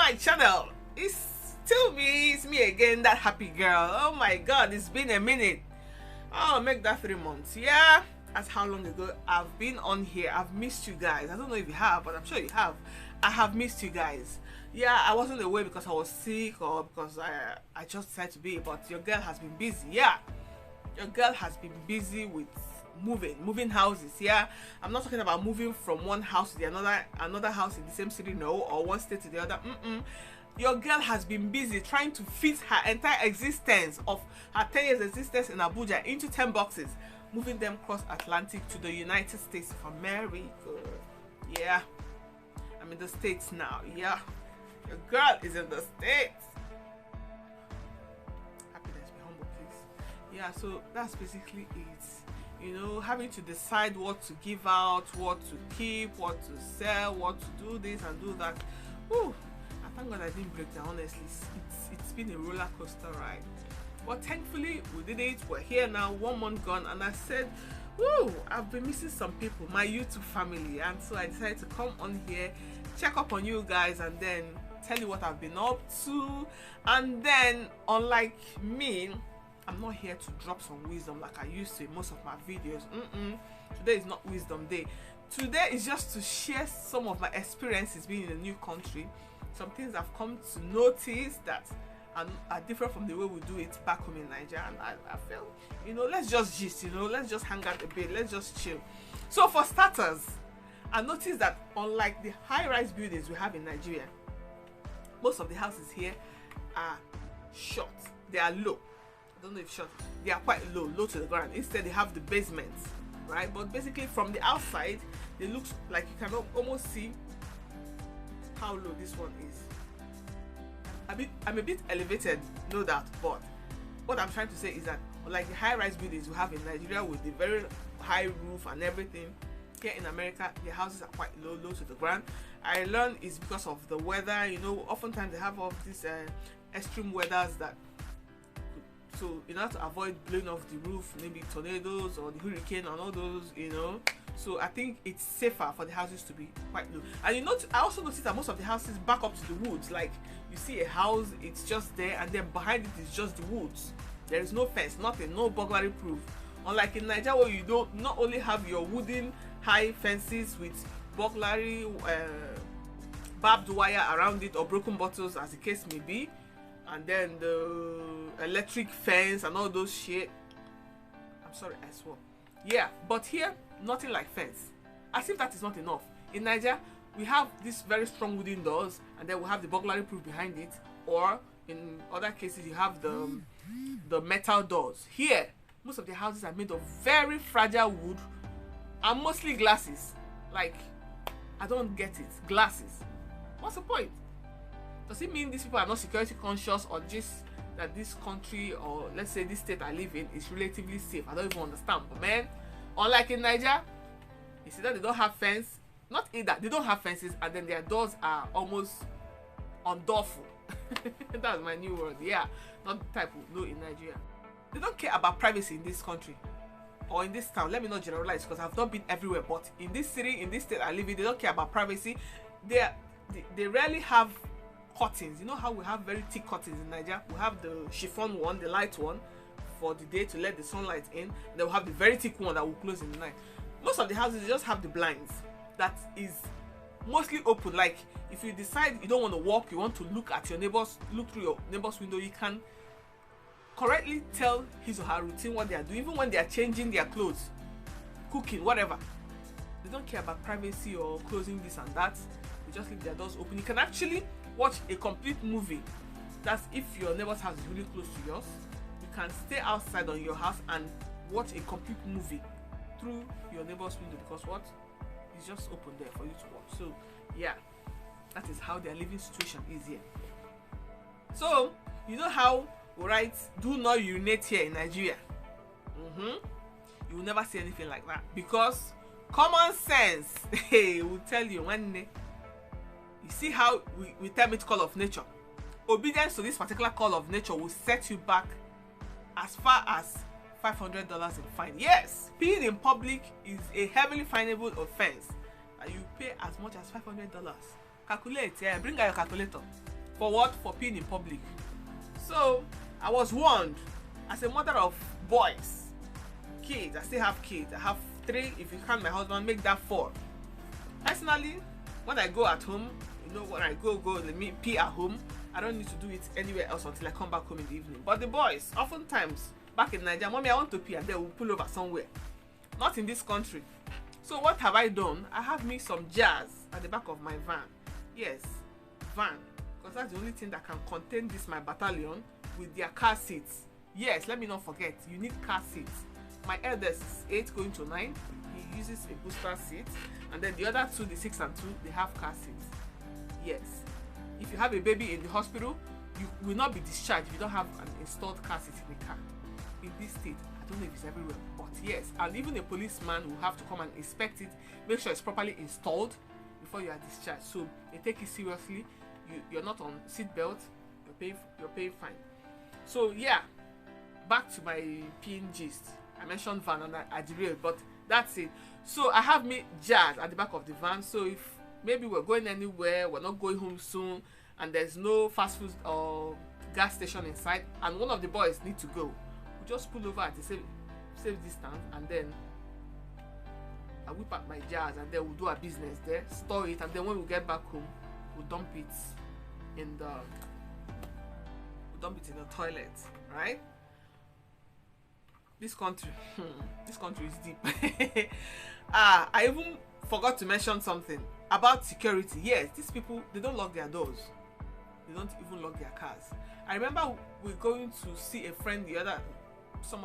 my channel. It's still me, it's me again, that happy girl. Oh my god, it's been a minute. I'll make that 3 months. Yeah, that's how long ago I've been on here. I've missed you guys. I don't know if you have, but I'm sure you have. I have missed you guys. Yeah, I wasn't away because I was sick or because I just decided to be, but your girl has been busy. Yeah, your girl has been busy with moving houses. Yeah, I'm not talking about moving from one house to the another house in the same city, no, or one state to the other. Your girl has been busy trying to fit her entire existence of her 10 years existence in Abuja into 10 boxes, moving them across Atlantic to the United States of America. Yeah, I'm in the States now. Yeah, your girl is in the States. Happiness, be humble, please. Yeah, so that's basically it. You know, having to decide what to give out, what to keep, what to sell, what to do this and do that. Whew, I thank God I didn't break down, honestly. It's been a roller coaster ride. But thankfully we did it. We're here now, 1 month gone, and I said, whoo, I've been missing some people, my YouTube family, and so I decided to come on here, check up on you guys, and then tell you what I've been up to. And then, unlike me, I'm not here to drop some wisdom like I used to in most of my videos. Today is not wisdom day. Today is just to share some of my experiences being in a new country, some things I've come to notice that are different from the way we do it back home in Nigeria. And I feel, you know, let's just gist, you know, let's just hang out a bit, let's just chill. So for starters, I noticed that unlike the high-rise buildings we have in Nigeria, most of the houses here are short. They are low. I don't know if short. They are quite low to the ground. Instead, they have the basements, right? But basically, from the outside, they look like you can almost see how low this one is. I'm a bit elevated, no doubt, but what I'm trying to say is that, like the high-rise buildings we have in Nigeria with the very high roof and everything, here in America, the houses are quite low to the ground. I learned it's because of the weather. You know, oftentimes they have all these extreme weathers that. So in order to avoid blowing off the roof, maybe tornadoes or the hurricane and all those, you know. So I think it's safer for the houses to be quite low. And you know, I also noticed that most of the houses back up to the woods. Like you see a house, it's just there, and then behind it is just the woods. There is no fence, nothing, no burglary proof. Unlike in Nigeria, where you don't not only have your wooden high fences with burglary, barbed wire around it, or broken bottles, as the case may be, and then the electric fence and all those shit. I'm sorry, I swore. Yeah, but here, nothing like fence. As if that is not enough. In Nigeria, we have these very strong wooden doors, and then we have the burglary proof behind it, or in other cases, you have the metal doors. Here, most of the houses are made of very fragile wood and mostly glasses. Like, I don't get it. Glasses. What's the point? Does it mean these people are not security conscious, or just that this country, or let's say this state I live in, is relatively safe? I don't even understand. But man, unlike in Nigeria, you see that they don't have fence. Not either. They don't have fences, and then their doors are almost undoorful. That's my new word. Yeah, not the type we know in Nigeria. They don't care about privacy in this country or in this town. Let me not generalize because I've not been everywhere, but in this city, in this state I live in, they don't care about privacy. They rarely have curtains. You know how we have very thick curtains in Nigeria? We have the chiffon one, the light one for the day to let the sunlight in, and then we have the very thick one that will close in the night. Most of the houses just have the blinds that is mostly open. Like if you decide you don't want to walk, you want to look at your neighbors, look through your neighbor's window, you can correctly tell his or her routine, what they are doing, even when they are changing their clothes, cooking, whatever. They don't care about privacy or closing this and that. They just leave their doors open. You can actually watch a complete movie. That's if your neighbor's house is really close to yours. You can stay outside on your house and watch a complete movie through your neighbor's window, because what? It's just open there for you to watch. So yeah, that is how their living situation is here. So you know how we write do not urinate here in Nigeria? You will never see anything like that, because common sense will tell you when you see how we term it call of nature. Obedience to this particular call of nature will set you back as far as $500 in fine. Yes, peeing in public is a heavily finable offense, and you pay as much as $500. Calculate, yeah, bring out your calculator. For what? For peeing in public. So I was warned as a mother of boys, kids. I still have kids. I have 3. If you count my husband, make that 4. Personally, when I go at home, you know, when I go let me pee at home, I don't need to do it anywhere else until I come back home in the evening. But the boys, oftentimes back in Nigeria, mommy, I want to pee, and they will pull over somewhere. Not in this country. So what have I done? I have me some jars at the back of my van. Yes, van, because that's the only thing that can contain this my battalion with their car seats. Yes, let me not forget, you need car seats. My eldest is 8 going to 9. He uses a booster seat, and then the other 2, the 6 and 2, they have car seats. Yes, if you have a baby in the hospital, you will not be discharged if you don't have an installed car seat in the car. In this state, I don't know if it's everywhere, but yes, and even a policeman will have to come and inspect it, make sure it's properly installed before you are discharged. So they take it seriously. You're not on seat belt, you're paying fine. So yeah, back to my peeing gist. I mentioned van and I derailed, but that's it. So I have me jars at the back of the van. So if maybe we're going anywhere, we're not going home soon, and there's no fast food or gas station inside, and one of the boys need to go, we just pull over at the safe distance, and then I whip out my jars, and then we'll do our business there, store it, and then when we get back home, we'll dump it in the toilet, right? This country is deep. I even forgot to mention something about security. Yes, these people, they don't lock their doors. They don't even lock their cars. I remember we're going to see a friend the other some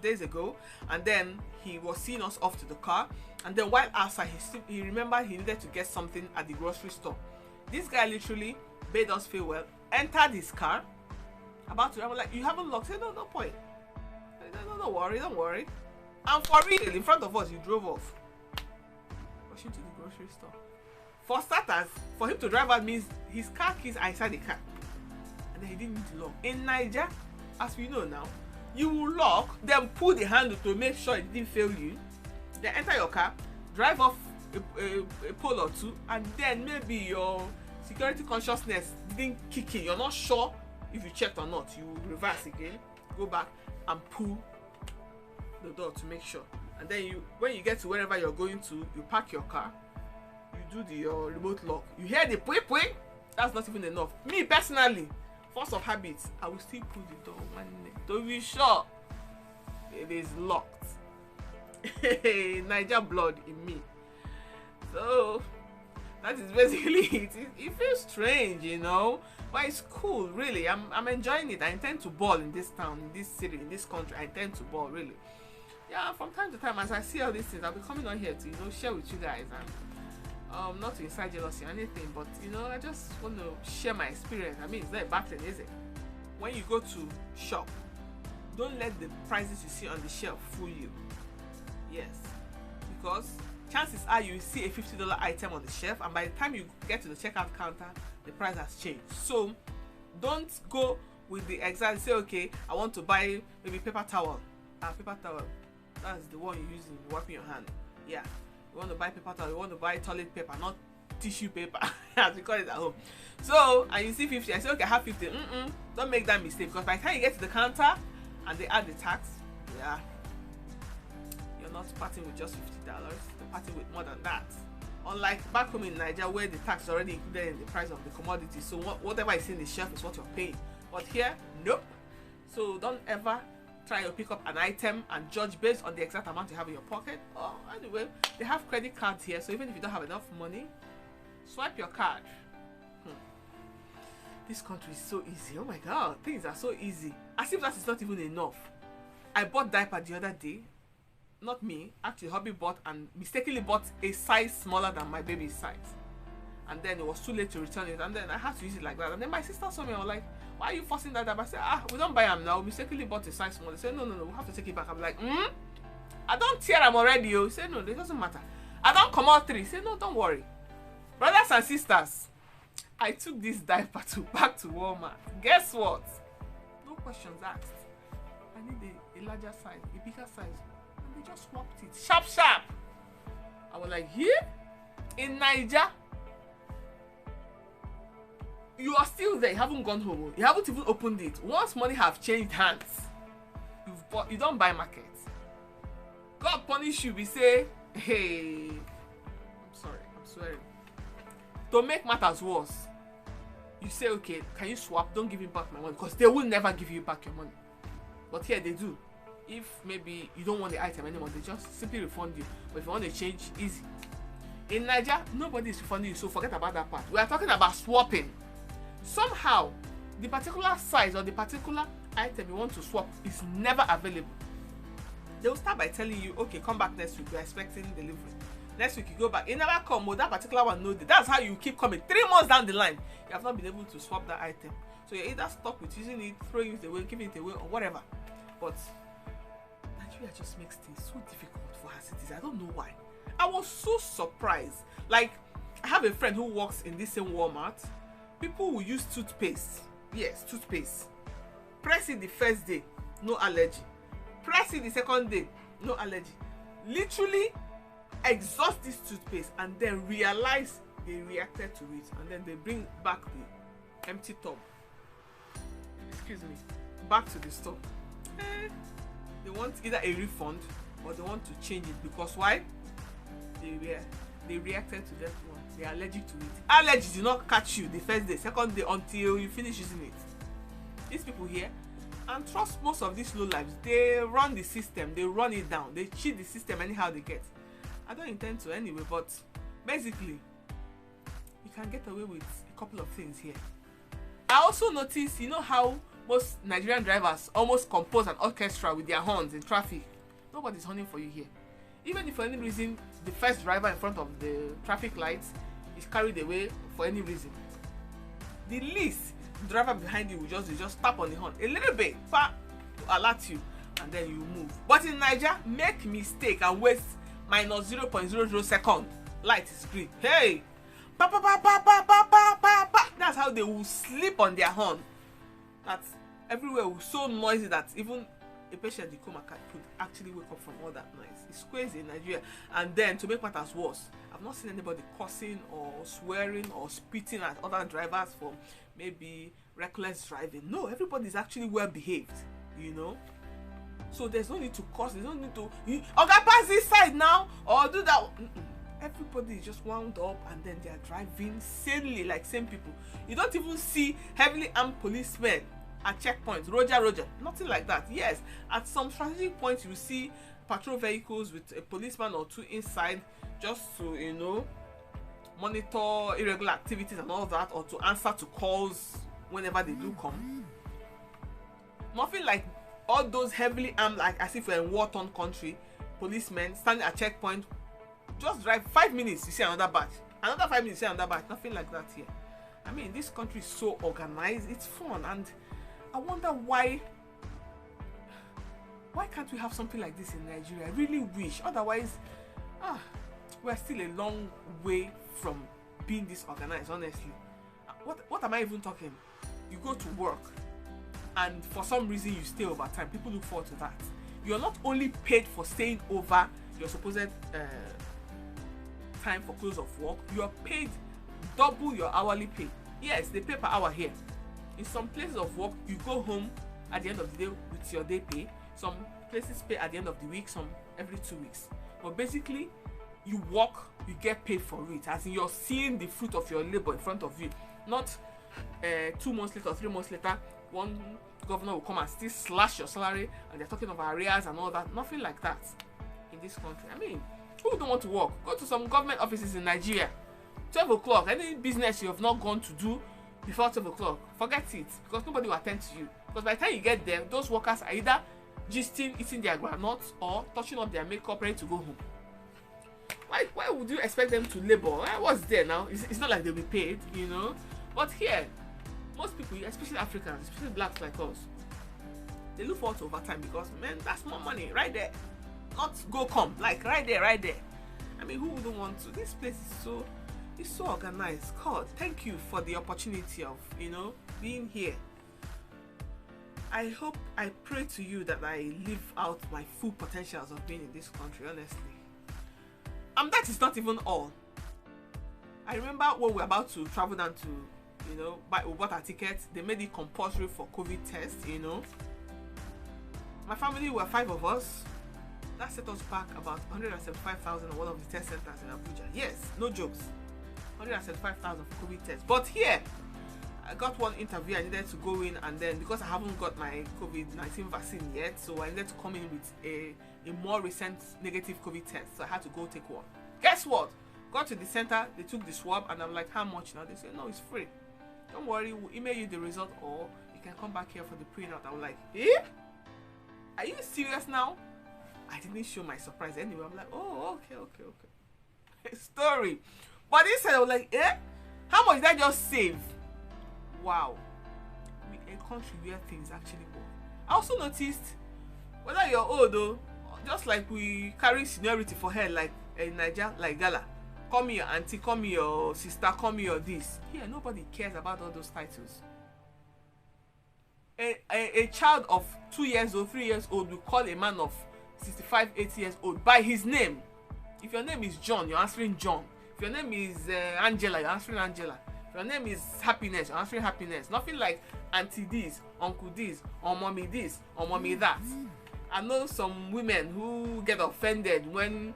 days ago, and then he was seeing us off to the car, and then while outside he remembered he needed to get something at the grocery store. This guy literally bade us farewell, entered his car, about to, I was like, you haven't locked? Say, no point. No, don't worry. And for real, in front of us, he drove off, rushing to the grocery store. For starters, for him to drive out means his car keys are inside the car, and then he didn't need to lock. In Nigeria, as we know now, you will lock, then pull the handle to make sure it didn't fail you, then enter your car, drive off a pole or 2, and then maybe your security consciousness didn't kick in. You're not sure if you checked or not. You reverse again, go back and pull the door to make sure. And then when you get to wherever you're going to, you park your car, you do your remote lock. You hear the pui pui. That's not even enough. Me personally, force of habit, I will still pull the door to be sure it is locked. Niger blood in me. So that is basically it. It feels strange, you know, but it's cool, really. I'm enjoying it. I intend to ball in this town, in this city, in this country. I intend to ball, really. Yeah, from time to time, as I see all these things, I'll be coming on here to, you know, share with you guys, and not to incite jealousy or anything, but, you know, I just want to share my experience. I mean, it's not a bad thing, is it? When you go to shop, don't let the prices you see on the shelf fool you. Yes, because chances are you see a $50 item on the shelf, and by the time you get to the checkout counter, the price has changed. So don't go with the exact, say, okay, I want to buy maybe paper towel. Paper towel, that's the one you use in wiping your hand. Yeah, you want to buy paper towel, you want to buy toilet paper, not tissue paper as we call it at home. So, and you see 50, I say, okay, I have 50. Don't make that mistake, because by the time you get to the counter and they add the tax, yeah, you're not parting with just $50, you're parting with more than that. Unlike back home in Nigeria, where the tax is already included in the price of the commodity, so whatever is in the shelf is what you're paying. But here, nope. So don't ever try to pick up an item and judge based on the exact amount you have in your pocket. Oh, anyway, they have credit cards here, so even if you don't have enough money, swipe your card. This country is so easy. Oh my god, things are so easy. As if that is not even enough. I bought diaper the other day. Not me, actually hubby bought, and mistakenly bought a size smaller than my baby's size. And then it was too late to return it, and then I had to use it like that. And then my sister saw me and was like, why are you forcing that diaper? I said, we don't buy them now. We mistakenly bought a size smaller. They said, no, we have to take it back. I'm like, I don't tear them already. He said, no, it doesn't matter. I don't come out 3. He said, no, don't worry. Brothers and sisters, I took this diaper back to Walmart. Guess what? No questions asked. I need a larger size, a bigger size. And they just swapped it. Sharp. I was like, here? In Niger? you are still there. You haven't gone home. You haven't even opened it. Once money have changed hands, you don't buy market. God punish you. We say, hey, I'm sorry, I'm swearing. To make matters worse, you say, okay, can you swap? Don't give me back my money, because they will never give you back your money. But here they do. If maybe you don't want the item anymore, they just simply refund you. But if you want to change, easy. In Nigeria, nobody is refunding you, so forget about that part. We are talking about swapping. Somehow, the particular size or the particular item you want to swap is never available. They will start by telling you, okay, come back next week, we're expecting delivery. Next week you go back, it never come, but that particular one, no. That's how you keep coming. 3 months down the line, you have not been able to swap that item. So you're either stuck with using it, throwing it away, giving it away, or whatever. But Nigeria just makes things so difficult for her citizens. I don't know why. I was so surprised. Like, I have a friend who works in this same Walmart. People will use toothpaste. Yes, toothpaste. Press it the first day, no allergy. Press it the second day, no allergy. Literally exhaust this toothpaste and then realize they reacted to it, and then they bring back the empty tub, excuse me, back to the store. They want either a refund or they want to change it, because why? They reacted to that one. They are allergic to it. Allergy did not catch you the first day, second day, until you finish using it. These people here, and trust most of these low lives, they run the system, they run it down, they cheat the system anyhow they get. I don't intend to anyway, but basically you can get away with a couple of things here. I also noticed, you know how most Nigerian drivers almost compose an orchestra with their horns in traffic. Nobody's horning for you here. Even if for any reason the first driver in front of the traffic lights is carried away for any reason, the least the driver behind you will just tap on the horn a little bit to alert you, and then you move. But in Nigeria, make mistake and waste minus 0.00 second, light is green, hey, pa pa pa pa pa pa pa pa pa. That's how they will sleep on their horn. That's everywhere was so noisy that even a patient in coma could actually wake up from all that noise. It's crazy in Nigeria. And then to make matters worse, I've not seen anybody cursing or swearing or spitting at other drivers for maybe reckless driving. No, everybody is actually well behaved, you know. So there's no need to curse, there's no need to okay, pass this side now or do that. Everybody is just wound up, and then they are driving sanely like same people. You don't even see heavily armed policemen at checkpoints, Roger, nothing like that. Yes, at some strategic points you see patrol vehicles with a policeman or two inside, just to, you know, monitor irregular activities and all that, or to answer to calls whenever they do come. Nothing like all those heavily armed, like as if we're in war-torn country, policemen standing at checkpoint. Just drive 5 minutes, you see another batch, another 5 minutes, you see another batch. Nothing like that here. I mean, this country is so organized, it's fun, and I wonder why can't we have something like this in Nigeria? I really wish. Otherwise, we're still a long way from being this organized, honestly. What am I even talking? You go to work, and for some reason you stay over time. People look forward to that. You're not only paid for staying over your supposed time for close of work, you are paid double your hourly pay. Yes, they pay per hour here. In some places of work, you go home at the end of the day with your day pay. Some places pay at the end of the week, some every 2 weeks. But basically, you work, you get paid for it, as in you're seeing the fruit of your labor in front of you. Not 2 months later or 3 months later, one governor will come and still slash your salary, and they're talking of arrears and all that. Nothing like that in this country. I mean, who don't want to work? Go to some government offices in Nigeria. 12 o'clock, any business you have not gone to do before 12 o'clock, forget it, because nobody will attend to you. Because by the time you get there, those workers are either gisting, eating their granuts, or touching up their makeup, ready to go home. Why would you expect them to labor? What's there now? It's not like they'll be paid, you know. But here, most people, especially Africans, especially blacks like us, they look forward to overtime, because, man, that's more money right there. Not go come, like right there. I mean, who wouldn't want to? This place is so organized. God, thank you for the opportunity of, you know, being here. I pray to you that I live out my full potentials of being in this country, honestly. That is not even all. I remember when we were about to travel down to you know, we bought our tickets. They made it compulsory for COVID test, you know. My family were 5 of us. That set us back about 175,000 at one of the test centers in Abuja. Yes, no jokes. 175,000 for COVID test. But here, I got one interview. I needed to go in, and then because I haven't got my COVID-19 vaccine yet, so I needed to come in with a more recent negative COVID test. So I had to go take one. Guess what? Got to the center, they took the swab, and I'm like, how much now? They said, no, it's free. Don't worry, we'll email you the result, or you can come back here for the printout. I'm like, eh? Are you serious now? I didn't show my surprise anyway. I'm like, oh, okay. Story. But instead I was like, eh? How much did I just save? Wow. We're a country where things actually work. I also noticed, whether you're old though, just like we carry seniority for hair, like in Nigeria, like Gala. Call me your auntie, call me your sister, call me your this. Here, nobody cares about all those titles. A child of 2 years old, 3 years old will call a man of 65, 80 years old by his name. If your name is John, you're answering John. If your name is Angela, you're answering Angela. If your name is Happiness, you're answering Happiness. Nothing like auntie this, uncle this, or mommy this, or mommy that. I know some women who get offended when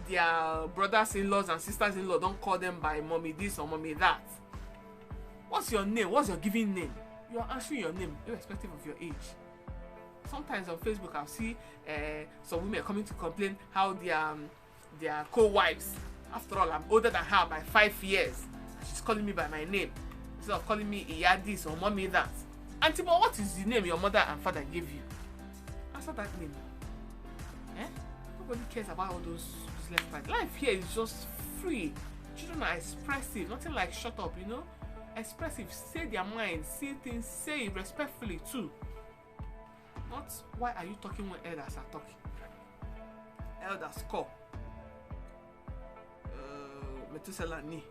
their brothers-in-laws and sisters-in-law don't call them by mommy this or mommy that. What's your name? What's your given name? You're answering your name irrespective of your age. Sometimes on Facebook I'll see some women coming to complain how their co-wives, after all I'm older than her by 5 years, she's calling me by my name instead of calling me Iya this or mommy that. Auntie, but what is the name your mother and father gave you? Answer that name. Nobody cares about all those left right. Life here is just free. Children are expressive, nothing like shut up, you know. Expressive, say their mind, say things, say it respectfully too. Not why are you talking when elders are talking? Elders call. Methuselah ni.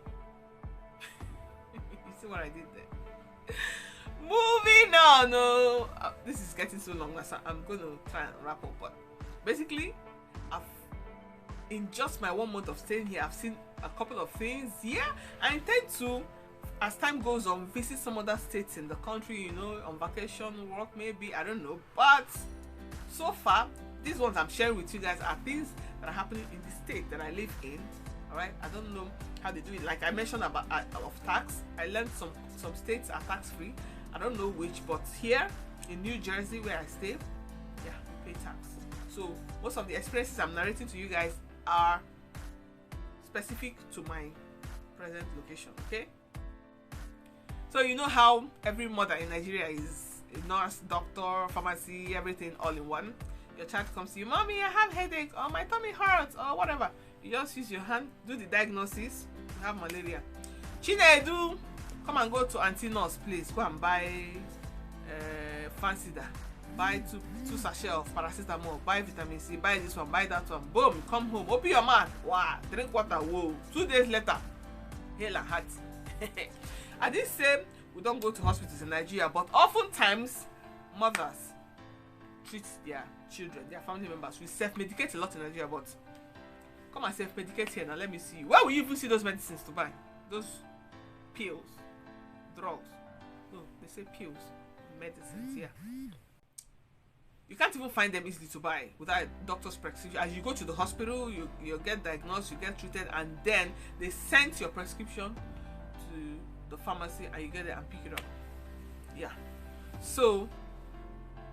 You see what I did there? Moving on. No, this is getting so long, so I'm going to try and wrap up. But basically, in just my 1 month of staying here, I've seen a couple of things. Yeah, I intend to, as time goes on, visit some other states in the country, you know, on vacation, work maybe, I don't know. But so far, these ones I'm sharing with you guys are things that are happening in the state that I live in. Alright, I don't know how they do it. Like I mentioned about of tax, I learned some states are tax free. I don't know which, but here in New Jersey where I stay, yeah, we pay tax. So most of the experiences I'm narrating to you guys are specific to my present location. Okay, so you know how every mother in Nigeria is a nurse, doctor, pharmacy, everything all in one. Your child comes to you, mommy, I have headache, or my tummy hurts, or whatever. You just use your hand, do the diagnosis. You have malaria. Chinedu, come and go to Auntie Nurse, please. Go and buy Fancida. Buy two sachets of paracetamol. Buy vitamin C. Buy this one. Buy that one. Boom. Come home. Open your mouth. Wow. Drink water. Whoa. 2 days later, hail and heart. I did say we don't go to hospitals in Nigeria, but oftentimes mothers treat their children, their family members. We self-medicate a lot in Nigeria, but come and self-medicate here now. Let me see you. Where will you even see those medicines to buy? Those pills, drugs. No, they say pills, medicines. Yeah. You can't even find them easily to buy without a doctor's prescription. As you go to the hospital, you get diagnosed, you get treated, and then they send your prescription to the pharmacy and you get it and pick it up. Yeah. So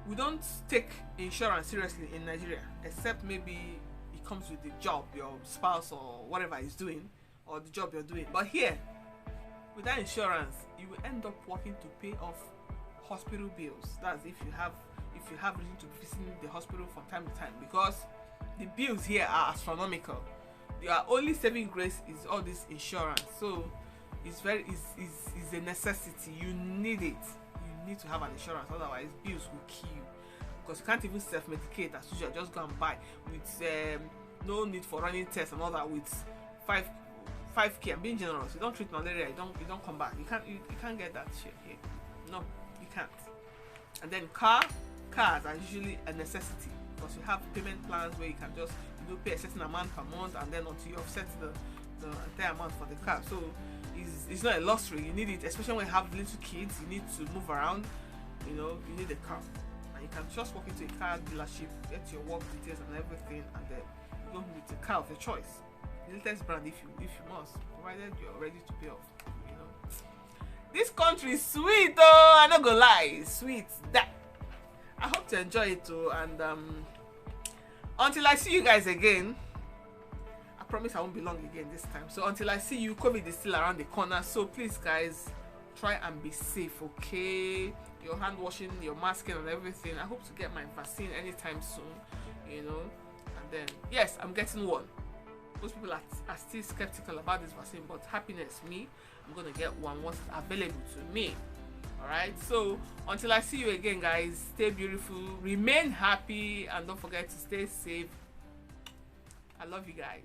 we don't take insurance seriously in Nigeria, except maybe it comes with the job your spouse or whatever is doing, or the job you're doing. But here, without insurance, you will end up working to pay off hospital bills. That's if you have reason to be visiting the hospital from time to time, because the bills here are astronomical. Your only saving grace is all this insurance. So it's a necessity. You need it. You need to have an insurance, otherwise bills will kill you. Because you can't even self-medicate as usual. Just go and buy with no need for running tests and all that. With 5k, I'm being generous. You don't treat malaria, you don't come back. You can't get that shit here. No, you can't. And then cars are usually a necessity, because you have payment plans where you can just pay a certain amount per month, and then until you offset the entire amount for the car. So is not a luxury. You need it, especially when you have little kids. You need to move around. You know, you need a car, and you can just walk into a car dealership, get your work details and everything, and then you go with a car of your choice, the latest brand if you must, provided you're ready to pay off. You know, this country is sweet, oh, I'm not gonna lie, it's sweet. That I hope to enjoy it too, and until I see you guys again, I promise I won't be long again this time. So until I see you, COVID is still around the corner. So please, guys, try and be safe, okay? Your hand washing, your masking, and everything. I hope to get my vaccine anytime soon, you know. And then, yes, I'm getting one. Most people are still skeptical about this vaccine, but happiness, me, I'm gonna get one once it's available to me. Alright, so until I see you again, guys, stay beautiful, remain happy, and don't forget to stay safe. I love you guys.